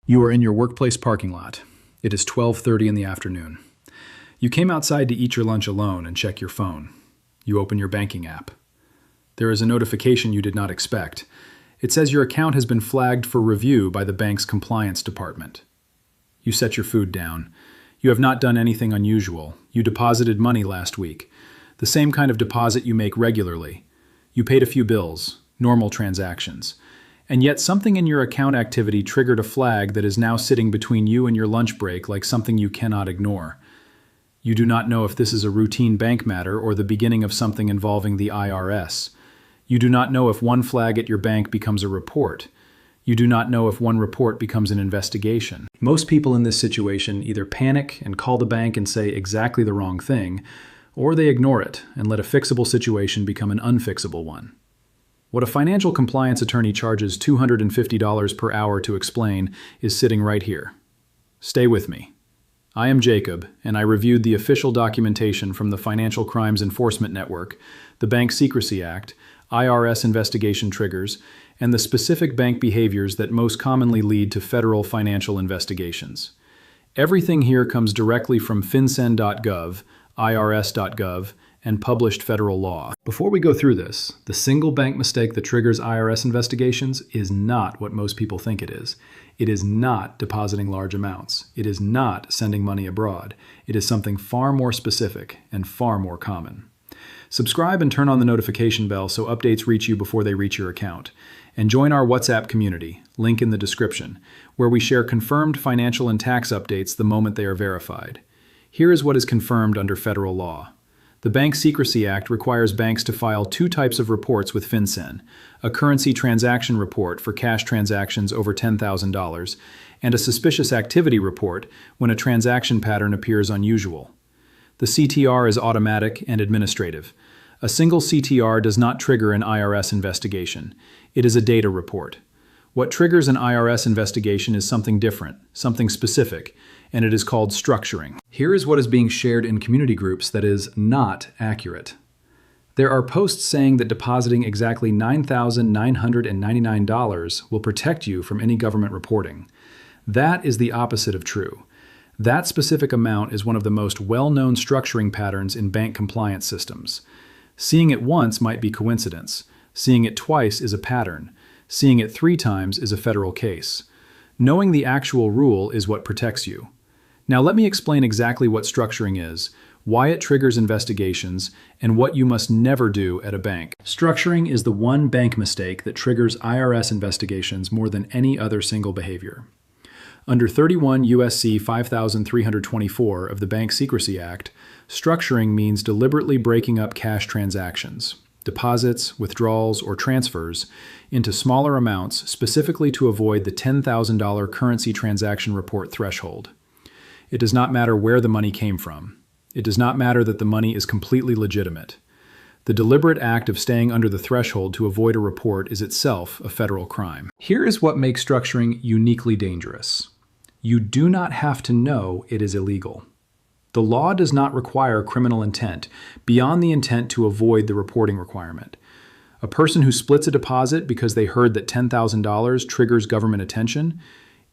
You are in your workplace parking lot. It is 12:30 in the afternoon. You came outside to eat your lunch alone and check your phone. You open your banking app. There is a notification you did not expect. It says your account has been flagged for review by the bank's compliance department. You set your food down. You have not done anything unusual. You deposited money last week, the same kind of deposit you make regularly. You paid a few bills, normal transactions. And yet something in your account activity triggered a flag that is now sitting between you and your lunch break like something you cannot ignore. You do not know if this is a routine bank matter or the beginning of something involving the IRS. You do not know if one flag at your bank becomes a report. You do not know if one report becomes an investigation. Most people in this situation either panic and call the bank and say exactly the wrong thing, or they ignore it and let a fixable situation become an unfixable one. What a financial compliance attorney charges $250 per hour to explain is sitting right here. Stay with me. I am Jacob, and I reviewed the official documentation from the Financial Crimes Enforcement Network, the Bank Secrecy Act, IRS investigation triggers, and the specific bank behaviors that most commonly lead to federal financial investigations. Everything here comes directly from fincen.gov, irs.gov, and published federal law. Before we go through this, the single bank mistake that triggers IRS investigations is not what most people think it is. It is not depositing large amounts. It is not sending money abroad. It is something far more specific and far more common. Subscribe and turn on the notification bell so updates reach you before they reach your account. And join our WhatsApp community, link in the description, where we share confirmed financial and tax updates the moment they are verified. Here is what is confirmed under federal law. The Bank Secrecy Act requires banks to file two types of reports with FinCEN, a currency transaction report for cash transactions over $10,000, and a suspicious activity report when a transaction pattern appears unusual. The CTR is automatic and administrative. A single CTR does not trigger an IRS investigation. It is a data report. What triggers an IRS investigation is something different, something specific, and it is called structuring. Here is what is being shared in community groups that is not accurate. There are posts saying that depositing exactly $9,999 will protect you from any government reporting. That is the opposite of true. That specific amount is one of the most well-known structuring patterns in bank compliance systems. Seeing it once might be coincidence. Seeing it twice is a pattern. Seeing it 3 times is a federal case. Knowing the actual rule is what protects you. Now let me explain exactly what structuring is, why it triggers investigations, and what you must never do at a bank. Structuring is the one bank mistake that triggers IRS investigations more than any other single behavior. Under 31 U.S.C. 5324 of the Bank Secrecy Act, structuring means deliberately breaking up cash transactions, deposits, withdrawals, or transfers, into smaller amounts specifically to avoid the $10,000 currency transaction report threshold. It does not matter where the money came from. It does not matter that the money is completely legitimate. The deliberate act of staying under the threshold to avoid a report is itself a federal crime. Here is what makes structuring uniquely dangerous. You do not have to know it is illegal. The law does not require criminal intent beyond the intent to avoid the reporting requirement. A person who splits a deposit because they heard that $10,000 triggers government attention,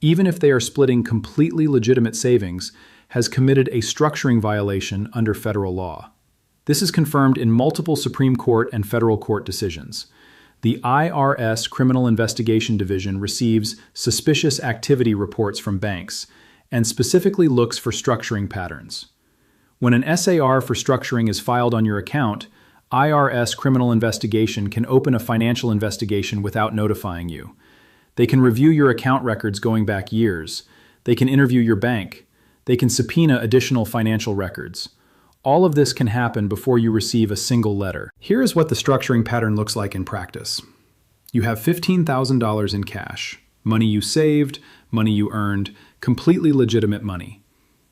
even if they are splitting completely legitimate savings, has committed a structuring violation under federal law. This is confirmed in multiple Supreme Court and federal court decisions. The IRS Criminal Investigation Division receives suspicious activity reports from banks and specifically looks for structuring patterns. When an SAR for structuring is filed on your account, IRS Criminal Investigation can open a financial investigation without notifying you. They can review your account records going back years. They can interview your bank. They can subpoena additional financial records. All of this can happen before you receive a single letter. Here is what the structuring pattern looks like in practice. You have $15,000 in cash, money you saved, money you earned, completely legitimate money.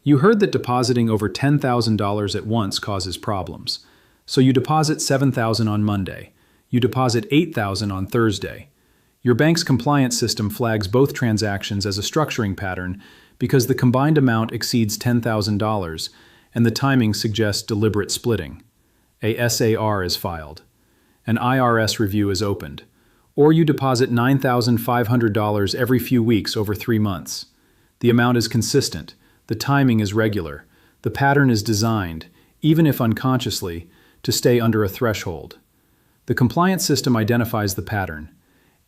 You heard that depositing over $10,000 at once causes problems. So you deposit $7,000 on Monday. You deposit $8,000 on Thursday. Your bank's compliance system flags both transactions as a structuring pattern because the combined amount exceeds $10,000 and the timing suggests deliberate splitting. A SAR is filed. An IRS review is opened. Or you deposit $9,500 every few weeks over 3 months. The amount is consistent. The timing is regular. The pattern is designed, even if unconsciously, to stay under a threshold. The compliance system identifies the pattern.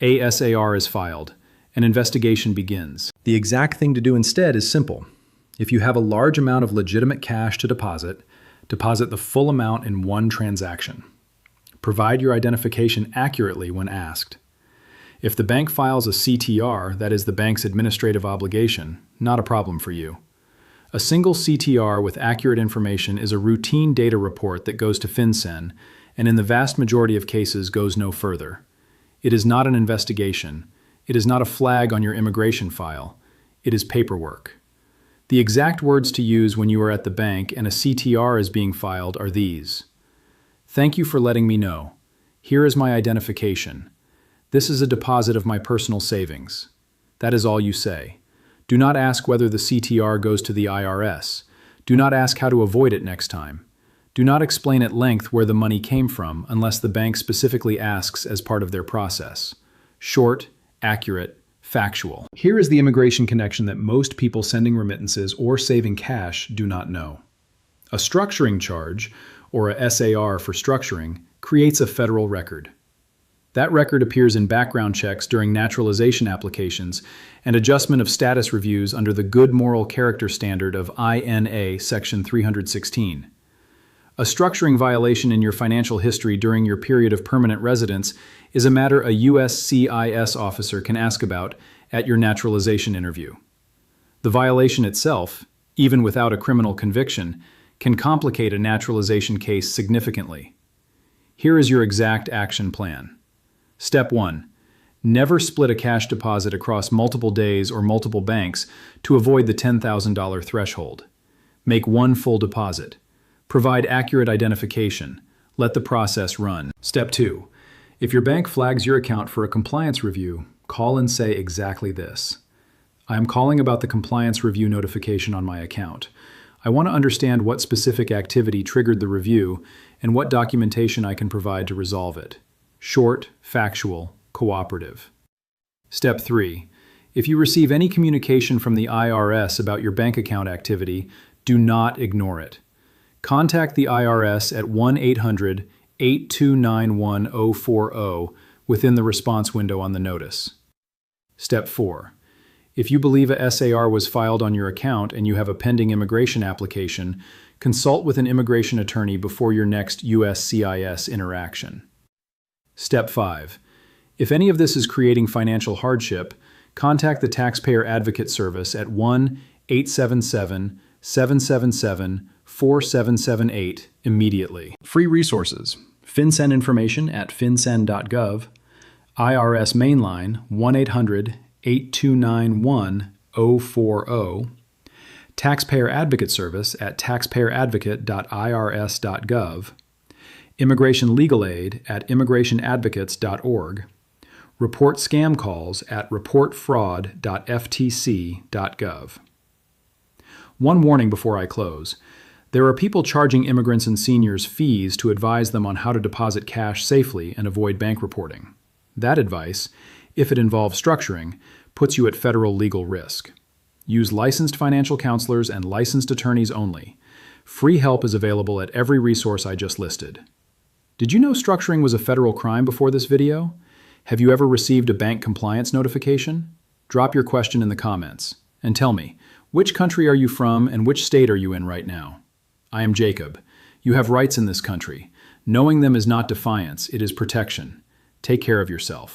ASAR is filed. An investigation begins. The exact thing to do instead is simple. If you have a large amount of legitimate cash to deposit the full amount in one transaction. Provide your identification accurately when asked. If the bank files a CTR, that is the bank's administrative obligation, not a problem for you. A single CTR with accurate information is a routine data report that goes to FinCEN, and in the vast majority of cases goes no further. It is not an investigation. It is not a flag on your immigration file. It is paperwork. The exact words to use when you are at the bank and a CTR is being filed are these. Thank you for letting me know. Here is my identification. This is a deposit of my personal savings. That is all you say. Do not ask whether the CTR goes to the IRS. Do not ask how to avoid it next time. Do not explain at length where the money came from unless the bank specifically asks as part of their process. Short, accurate, factual. Here is the immigration connection that most people sending remittances or saving cash do not know. A structuring charge, or a SAR for structuring, creates a federal record. That record appears in background checks during naturalization applications and adjustment of status reviews under the Good Moral Character Standard of INA Section 316. A structuring violation in your financial history during your period of permanent residence is a matter a USCIS officer can ask about at your naturalization interview. The violation itself, even without a criminal conviction, can complicate a naturalization case significantly. Here is your exact action plan. Step 1. Never split a cash deposit across multiple days or multiple banks to avoid the $10,000 threshold. Make one full deposit. Provide accurate identification. Let the process run. Step 2. If your bank flags your account for a compliance review, call and say exactly this. I am calling about the compliance review notification on my account. I want to understand what specific activity triggered the review and what documentation I can provide to resolve it. Short, factual, cooperative. Step 3. If you receive any communication from the IRS about your bank account activity, do not ignore it. Contact the IRS at 1-800-829-1040 within the response window on the notice. Step 4. If you believe a SAR was filed on your account and you have a pending immigration application, consult with an immigration attorney before your next USCIS interaction. Step 5. If any of this is creating financial hardship, contact the Taxpayer Advocate Service at 1-877-777-4778 immediately. Free resources. FinCEN information at fincen.gov. IRS mainline 1-800-829-1040. Taxpayer Advocate Service at taxpayeradvocate.irs.gov. Immigration Legal Aid at immigrationadvocates.org. Report scam calls at reportfraud.ftc.gov. One warning before I close. There are people charging immigrants and seniors fees to advise them on how to deposit cash safely and avoid bank reporting. That advice, if it involves structuring, puts you at federal legal risk. Use licensed financial counselors and licensed attorneys only. Free help is available at every resource I just listed. Did you know structuring was a federal crime before this video? Have you ever received a bank compliance notification? Drop your question in the comments and tell me, which country are you from and which state are you in right now? I am Jacob. You have rights in this country. Knowing them is not defiance, it is protection. Take care of yourself.